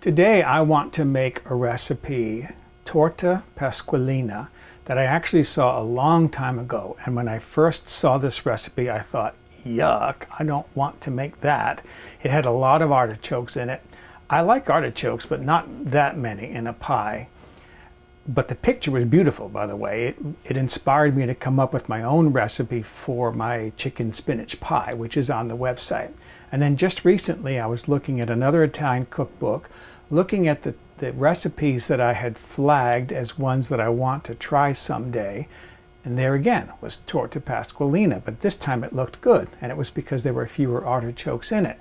Today I want to make a recipe, Torta Pasqualina, that I actually saw a long time ago. And when I first saw this recipe, I thought, yuck, I don't want to make that. It had a lot of artichokes in it. I like artichokes, but not that many in a pie. But the picture was beautiful, by the way. It inspired me to come up with my own recipe for my chicken spinach pie, which is on the website. And then just recently, I was looking at another Italian cookbook, looking at the recipes that I had flagged as ones that I want to try someday. And there again was Torta Pasqualina, but this time it looked good, and it was because there were fewer artichokes in it.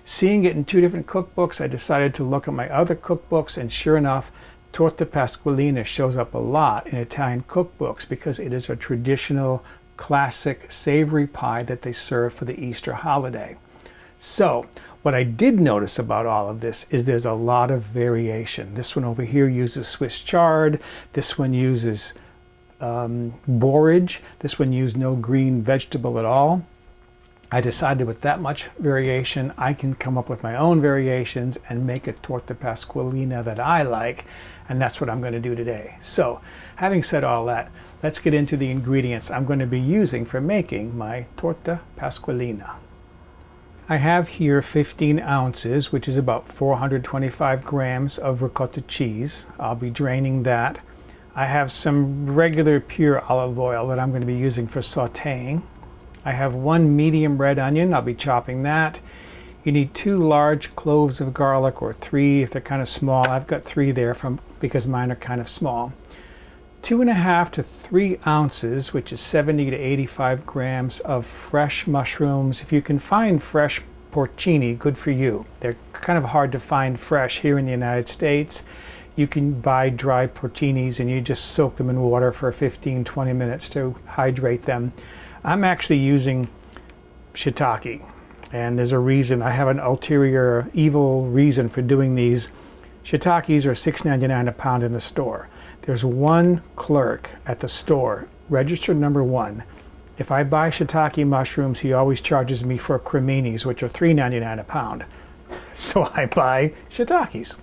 Seeing it in two different cookbooks, I decided to look at my other cookbooks, and sure enough, Torta Pasqualina shows up a lot in Italian cookbooks because it is a traditional, classic, savory pie that they serve for the Easter holiday. So, what I did notice about all of this is there's a lot of variation. This one over here uses Swiss chard. This one uses borage. This one used no green vegetable at all. I decided with that much variation, I can come up with my own variations and make a Torta Pasqualina that I like, and that's what I'm going to do today. So, having said all that, let's get into the ingredients I'm going to be using for making my Torta Pasqualina. I have here 15 ounces, which is about 425 grams of ricotta cheese. I'll be draining that. I have some regular pure olive oil that I'm going to be using for sautéing. I have one medium red onion. I'll be chopping that. You need 2 large cloves of garlic, or 3 if they're kind of small. I've got 3 there because mine are kind of small. 2.5 to 3 ounces, which is 70 to 85 grams of fresh mushrooms. If you can find fresh porcini, good for you. They're kind of hard to find fresh here in the United States. You can buy dry porcinis and you just soak them in water for 15-20 minutes to hydrate them. I'm actually using shiitake, and there's a reason. I have an ulterior evil reason for doing these. Shiitakes are $6.99 a pound in the store. There's one clerk at the store, registered number 1. If I buy shiitake mushrooms, he always charges me for creminis, which are $3.99 a pound. So I buy shiitakes.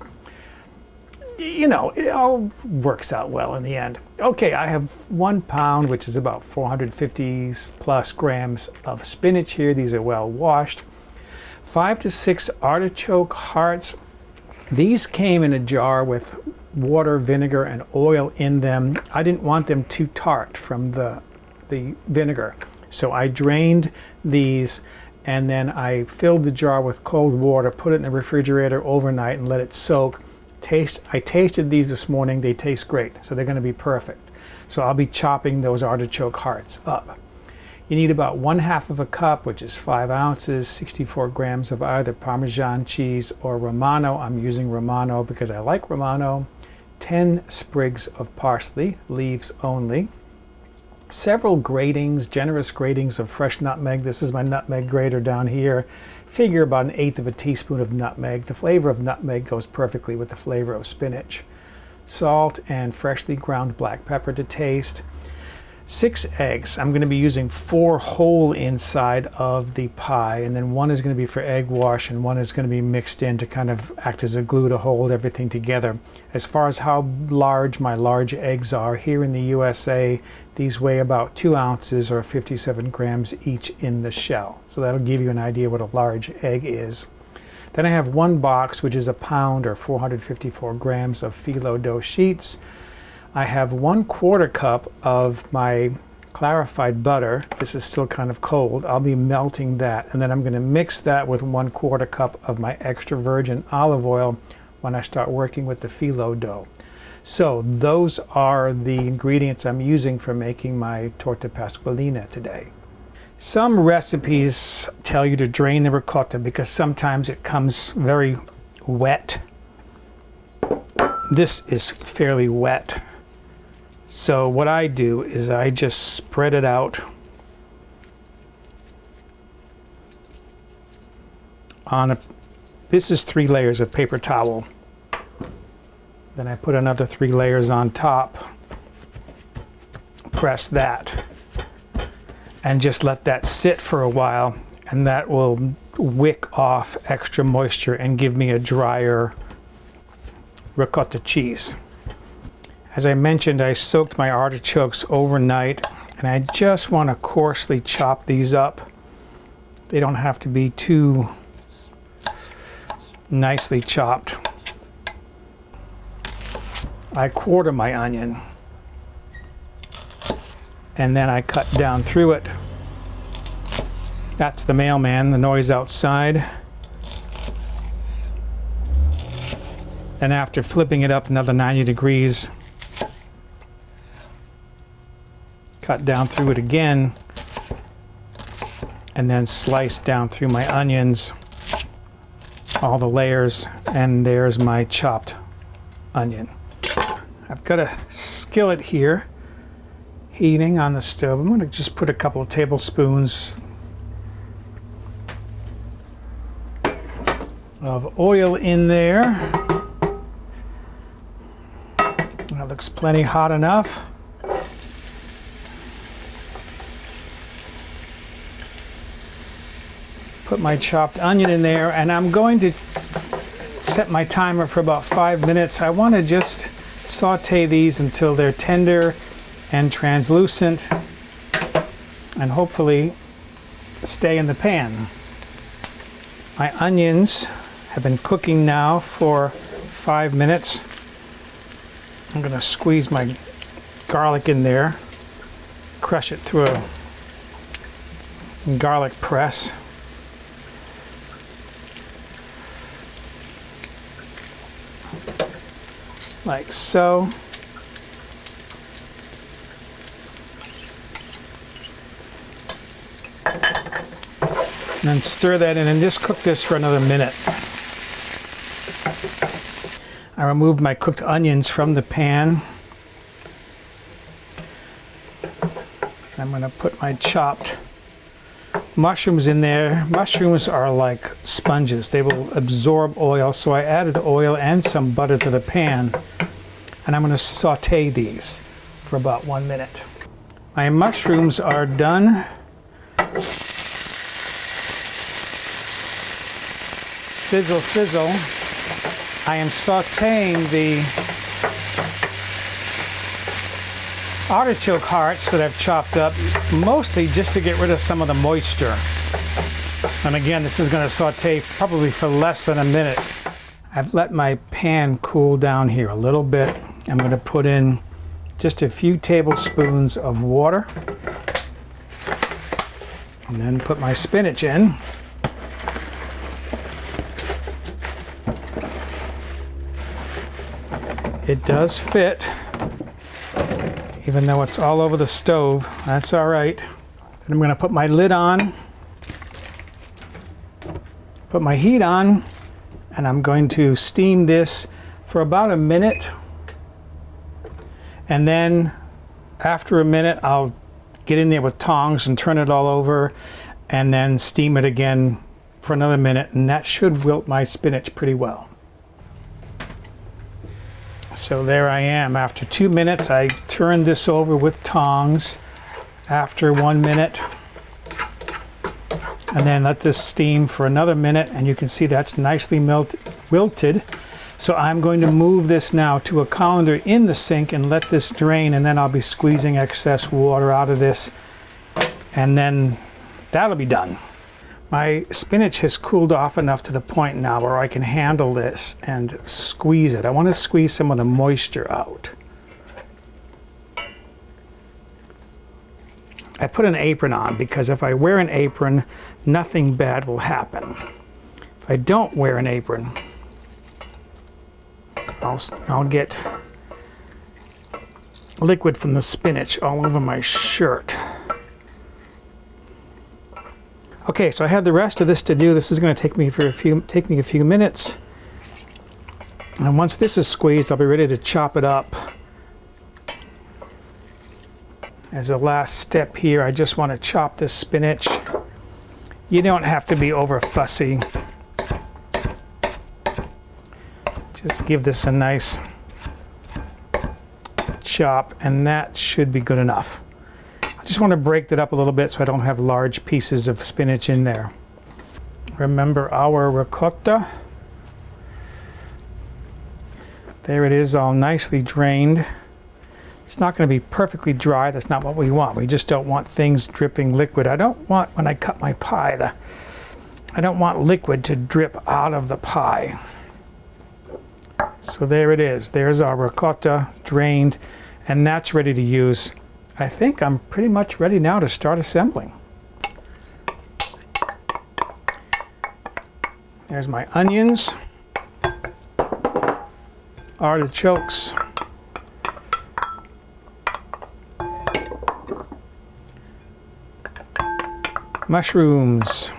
You know, it all works out well in the end. Okay, I have 1 pound, which is about 450 plus grams of spinach here. These are well washed. 5 to 6 artichoke hearts. These came in a jar with water, vinegar, and oil in them. I didn't want them too tart from the vinegar. So I drained these, and then I filled the jar with cold water, put it in the refrigerator overnight, and let it soak. I tasted these this morning. They taste great, so they're going to be perfect. So I'll be chopping those artichoke hearts up. You need about 1/2 of a cup, which is 5 ounces, 64 grams of either Parmesan cheese or Romano. I'm using Romano because I like Romano. 10 sprigs of parsley, leaves only. Several gratings, generous gratings of fresh nutmeg. This is my nutmeg grater down here. Figure about 1/8 of a teaspoon of nutmeg. The flavor of nutmeg goes perfectly with the flavor of spinach. Salt and freshly ground black pepper to taste. 6 eggs. I'm going to be using 4 whole inside of the pie, and then 1 is going to be for egg wash, and 1 is going to be mixed in to kind of act as a glue to hold everything together. As far as how large my large eggs are, here in the USA, these weigh about 2 ounces or 57 grams each in the shell. So that'll give you an idea what a large egg is. Then I have 1 box, which is a pound or 454 grams of phyllo dough sheets. I have 1/4 cup of my clarified butter. This is still kind of cold. I'll be melting that, and then I'm going to mix that with 1/4 cup of my extra virgin olive oil when I start working with the phyllo dough. So those are the ingredients I'm using for making my Torta Pasqualina today. Some recipes tell you to drain the ricotta because sometimes it comes very wet. This is fairly wet. So what I do is I just spread it out on this is 3 layers of paper towel. Then I put another 3 layers on top, press that, and just let that sit for a while, and that will wick off extra moisture and give me a drier ricotta cheese. As I mentioned, I soaked my artichokes overnight, and I just want to coarsely chop these up. They don't have to be too nicely chopped. I quarter my onion, and then I cut down through it. That's the mailman, the noise outside. Then after flipping it up another 90 degrees, cut down through it again, and then slice down through my onions, all the layers, and there's my chopped onion. I've got a skillet here heating on the stove. I'm going to just put a couple of tablespoons of oil in there. That looks plenty hot enough. Put my chopped onion in there, and I'm going to set my timer for about 5 minutes. I want to just saute these until they're tender and translucent, and hopefully stay in the pan. My onions have been cooking now for 5 minutes. I'm going to squeeze my garlic in there, crush it through a garlic press. Like so. And then stir that in and just cook this for another minute. I removed my cooked onions from the pan. I'm going to put my chopped mushrooms in there. Mushrooms are like sponges. They will absorb oil, so I added oil and some butter to the pan. And I'm going to saute these for about 1 minute. My mushrooms are done. Sizzle, sizzle. I am sauteing the artichoke hearts that I've chopped up, mostly just to get rid of some of the moisture. And again, this is going to saute probably for less than a minute. I've let my pan cool down here a little bit. I'm going to put in just a few tablespoons of water, and then put my spinach in. It does fit, even though it's all over the stove. That's all right. Then I'm going to put my lid on, put my heat on, and I'm going to steam this for about a minute. And then after a minute, I'll get in there with tongs and turn it all over, and then steam it again for another minute, and that should wilt my spinach pretty well. So there I am. After 2 minutes, I turned this over with tongs after 1 minute, and then let this steam for another minute, and you can see that's nicely wilted. So I'm going to move this now to a colander in the sink and let this drain, and then I'll be squeezing excess water out of this, and then that'll be done. My spinach has cooled off enough to the point now where I can handle this and squeeze it. I want to squeeze some of the moisture out. I put an apron on because if I wear an apron, nothing bad will happen. If I don't wear an apron, I'll get liquid from the spinach all over my shirt. Okay, so I have the rest of this to do. This is going to take me a few minutes. And once this is squeezed, I'll be ready to chop it up. As a last step here, I just want to chop this spinach. You don't have to be over fussy. Just give this a nice chop, and that should be good enough. I just want to break that up a little bit so I don't have large pieces of spinach in there. Remember our ricotta. There it is, all nicely drained. It's not going to be perfectly dry. That's not what we want. We just don't want things dripping liquid. I don't want, when I cut my pie, I don't want liquid to drip out of the pie. So there it is. There's our ricotta drained, and that's ready to use. I think I'm pretty much ready now to start assembling. There's my onions, artichokes, mushrooms,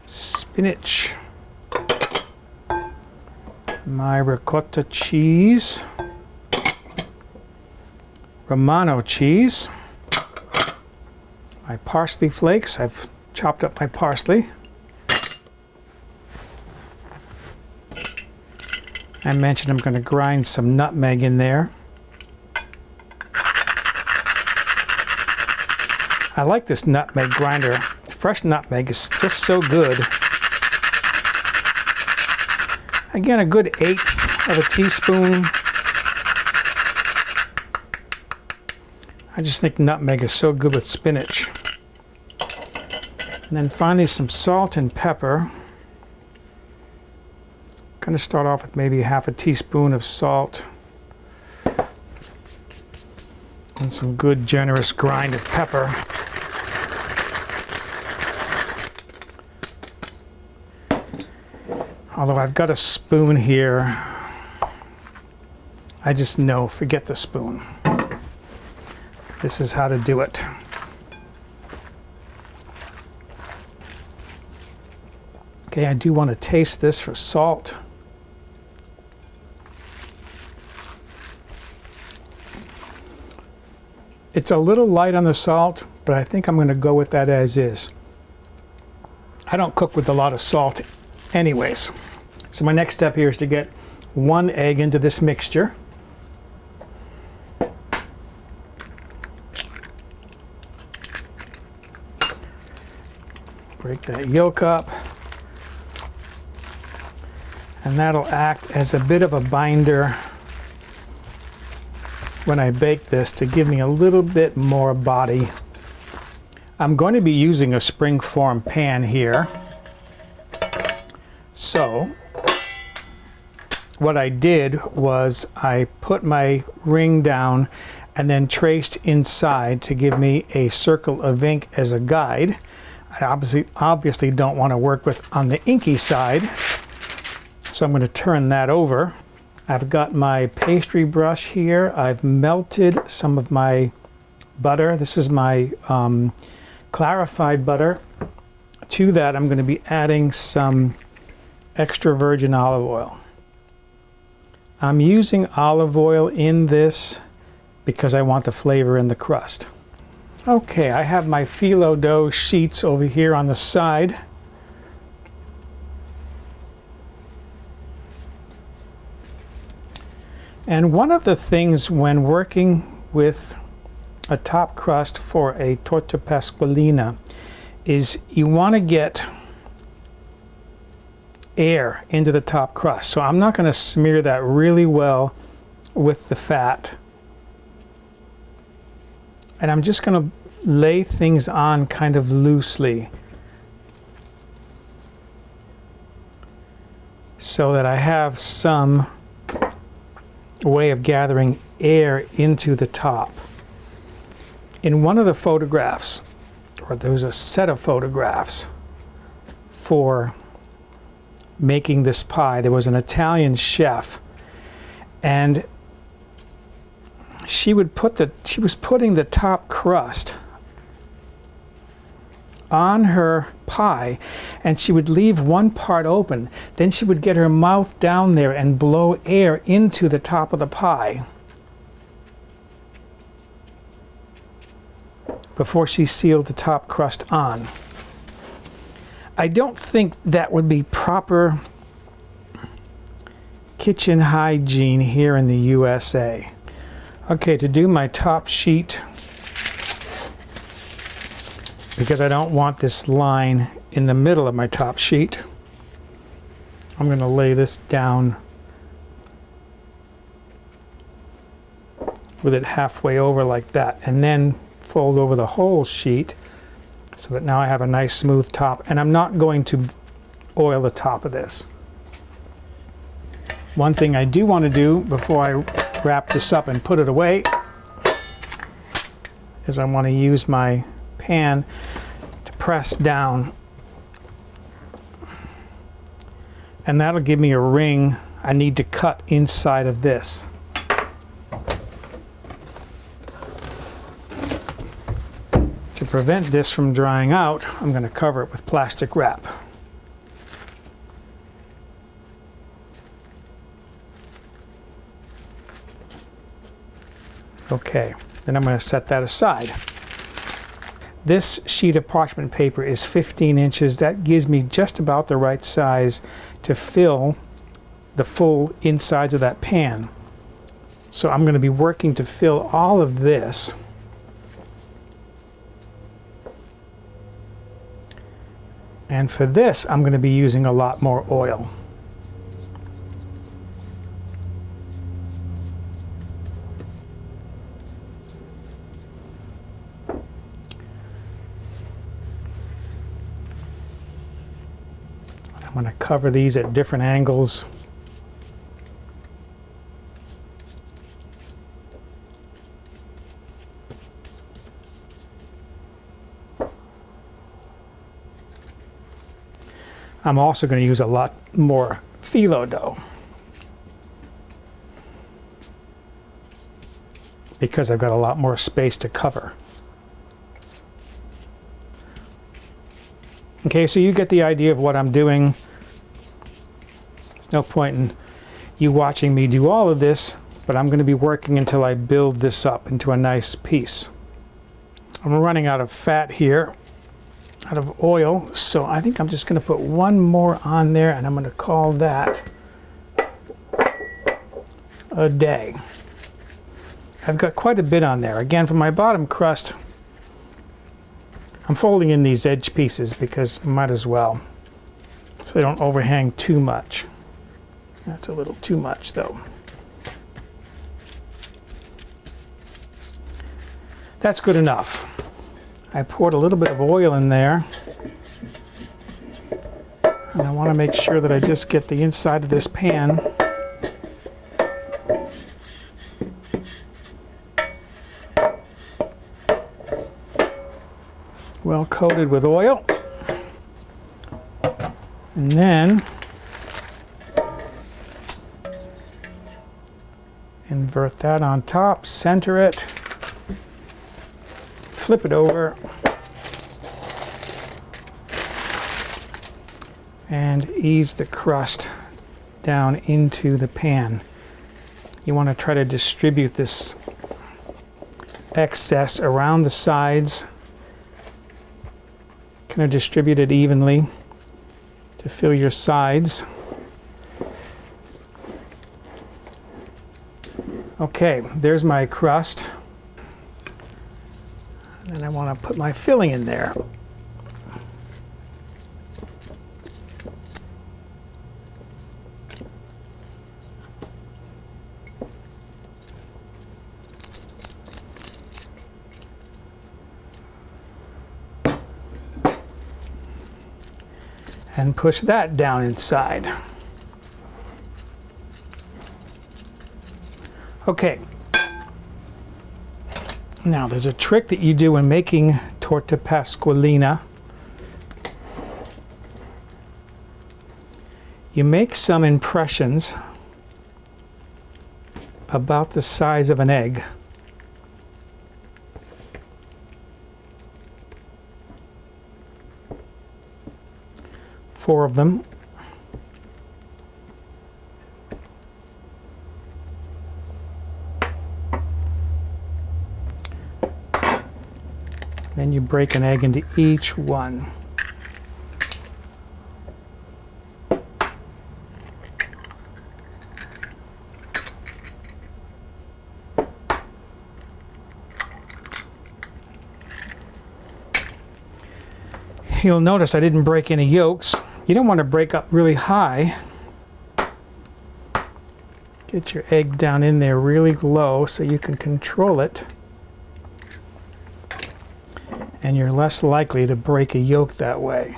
spinach, my ricotta cheese, Romano cheese, my parsley flakes. I've chopped up my parsley. I mentioned I'm going to grind some nutmeg in there. I like this nutmeg grinder. Fresh nutmeg is just so good. Again, a good 1/8 of a teaspoon. I just think nutmeg is so good with spinach. And then finally some salt and pepper. Going to start off with maybe 1/2 teaspoon of salt. And some good generous grind of pepper. Although I've got a spoon here, I just know, forget the spoon. This is how to do it. Okay, I do want to taste this for salt. It's a little light on the salt, but I think I'm going to go with that as is. I don't cook with a lot of salt anyways. So my next step here is to get 1 egg into this mixture. Break that yolk up. And that'll act as a bit of a binder when I bake this to give me a little bit more body. I'm going to be using a springform pan here. So what I did was I put my ring down and then traced inside to give me a circle of ink as a guide. I obviously don't want to work with on the inky side, so I'm going to turn that over. I've got my pastry brush here. I've melted some of my butter. This is my clarified butter. To that, I'm going to be adding some extra virgin olive oil. I'm using olive oil in this because I want the flavor in the crust. Okay, I have my phyllo dough sheets over here on the side. And one of the things when working with a top crust for a Torta Pasqualina is you want to get air into the top crust. So I'm not going to smear that really well with the fat. And I'm just going to lay things on kind of loosely so that I have some way of gathering air into the top. In one of the photographs, or there was a set of photographs for making this pie, there was an Italian chef, and she was putting the top crust on her pie, and she would leave one part open. Then she would get her mouth down there and blow air into the top of the pie before she sealed the top crust on. I don't think that would be proper kitchen hygiene here in the USA. Okay, to do my top sheet, because I don't want this line in the middle of my top sheet, I'm going to lay this down with it halfway over like that, and then fold over the whole sheet so that now I have a nice smooth top. And I'm not going to oil the top of this. One thing I do want to do before I wrap this up and put it away is I want to use my pan to press down, and that'll give me a ring I need to cut inside of this. To prevent this from drying out, I'm going to cover it with plastic wrap. Okay, then I'm going to set that aside. This sheet of parchment paper is 15 inches. That gives me just about the right size to fill the full insides of that pan. So I'm going to be working to fill all of this. And for this, I'm going to be using a lot more oil. I'm going to cover these at different angles. I'm also going to use a lot more phyllo dough because I've got a lot more space to cover. Okay, so you get the idea of what I'm doing. There's no point in you watching me do all of this, but I'm going to be working until I build this up into a nice piece. I'm running out of fat here, out of oil, so I think I'm just going to put one more on there, and I'm going to call that a day. I've got quite a bit on there. Again, for my bottom crust, I'm folding in these edge pieces because might as well, so they don't overhang too much. That's a little too much though. That's good enough. I poured a little bit of oil in there, and I want to make sure that I just get the inside of this pan well coated with oil. And then invert that on top, center it, flip it over, and ease the crust down into the pan. You want to try to distribute this excess around the sides, kind of distribute it evenly to fill your sides. Okay, there's my crust. And then I want to put my filling in there. And push that down inside. Okay. Now there's a trick that you do when making Torta Pasqualina. You make some impressions about the size of an egg. Four of them. Then you break an egg into each one. You'll notice I didn't break any yolks. You don't want to break up really high Get your egg down in there really low so you can control it. And you're less likely to break a yolk that way.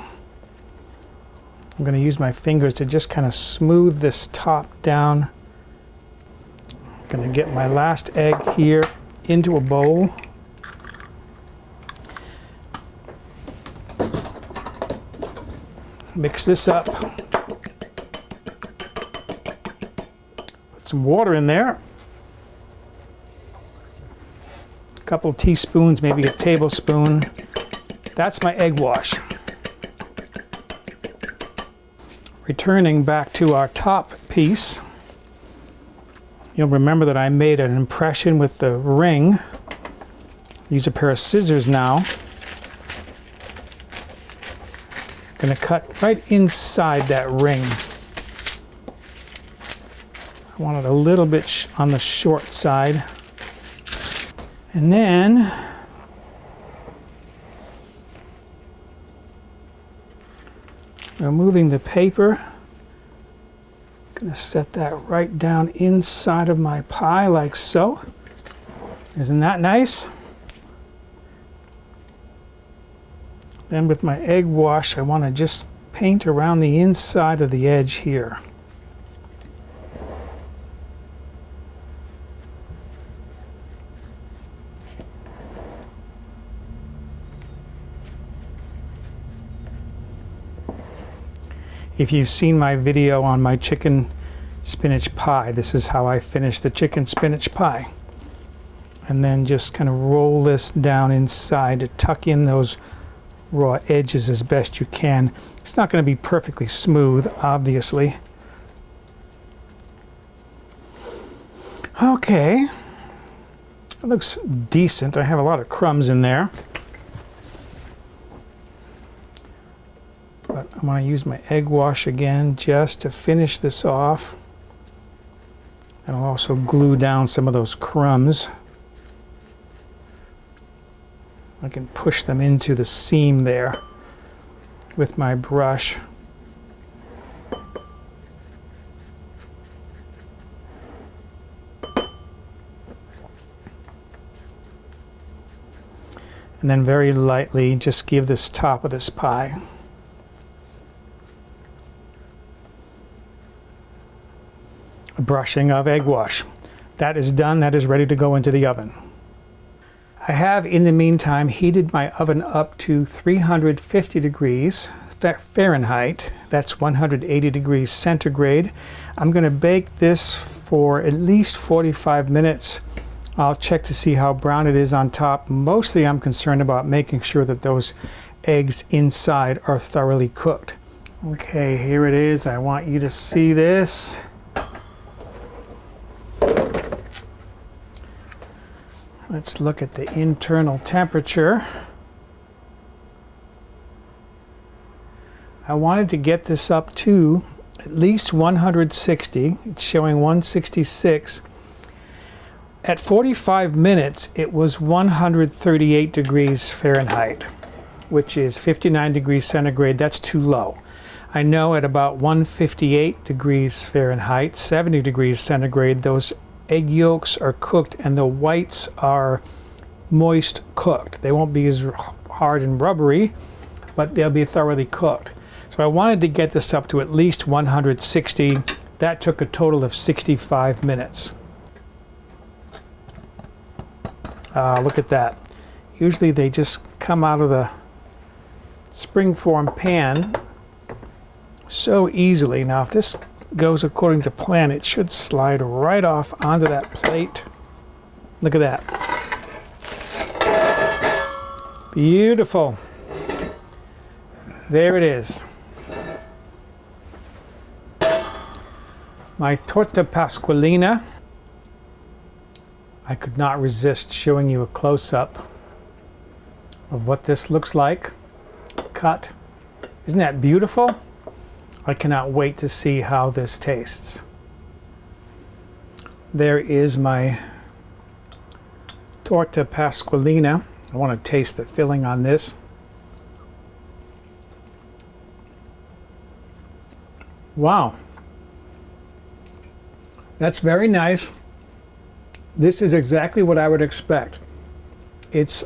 I'm going to use my fingers to just kind of smooth this top down. I'm going to get my last egg here into a bowl. Mix this up. Put some water in there. A couple teaspoons, maybe a tablespoon. That's my egg wash. Returning back to our top piece, you'll remember that I made an impression with the ring. Use a pair of scissors now. Going to cut right inside that ring. I want it a little bit on the short side. And then removing the paper, going to set that right down inside of my pie like so. Isn't that nice? Then with my egg wash, I want to just paint around the inside of the edge here. If you've seen my video on my chicken spinach pie, this is how I finish the chicken spinach pie. And then just kind of roll this down inside to tuck in those raw edges as best you can. It's not going to be perfectly smooth, obviously. Okay, it looks decent. I have a lot of crumbs in there. But I'm going to use my egg wash again just to finish this off. And I'll also glue down some of those crumbs. I can push them into the seam there with my brush. And then very lightly just give this top of this pie a brushing of egg wash. That is done. That is ready to go into the oven. I have, in the meantime, heated my oven up to 350 degrees Fahrenheit. That's 180 degrees centigrade. I'm going to bake this for at least 45 minutes. I'll check to see how brown it is on top. Mostly I'm concerned about making sure that those eggs inside are thoroughly cooked. Okay, here it is. I want you to see this. Let's look at the internal temperature. I wanted to get this up to at least 160. It's showing 166. At 45 minutes, it was 138 degrees Fahrenheit, which is 59 degrees centigrade. That's too low. I know at about 158 degrees Fahrenheit, 70 degrees centigrade, those egg yolks are cooked and the whites are moist cooked. They won't be as hard and rubbery, but they'll be thoroughly cooked. So I wanted to get this up to at least 160. That took a total of 65 minutes. Look at that. Usually they just come out of the springform pan so easily. Now if this goes according to plan, it should slide right off onto that plate. Look at that. Beautiful. There it is. My Torta Pasqualina. I could not resist showing you a close-up of what this looks like cut. Isn't that beautiful? I cannot wait to see how this tastes. There is my Torta Pasqualina. I want to taste the filling on this. Wow. That's very nice. This is exactly what I would expect. It's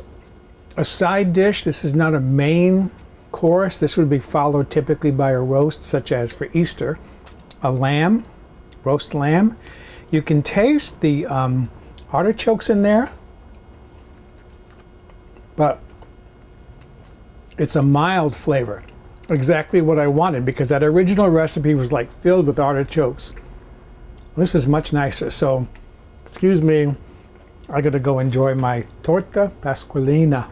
a side dish. This is not a main course. This would be followed typically by a roast, such as for Easter, a lamb, roast lamb. You can taste the artichokes in there, but it's a mild flavor. Exactly what I wanted, because that original recipe was like filled with artichokes. This is much nicer. So, excuse me, I gotta go enjoy my Torta Pasqualina.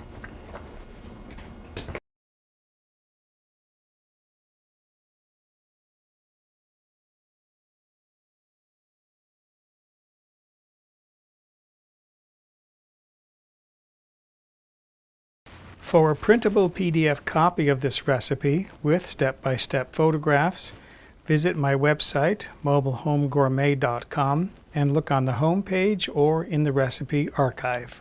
For a printable PDF copy of this recipe with step-by-step photographs, visit my website, mobilehomegourmet.com, and look on the home page or in the recipe archive.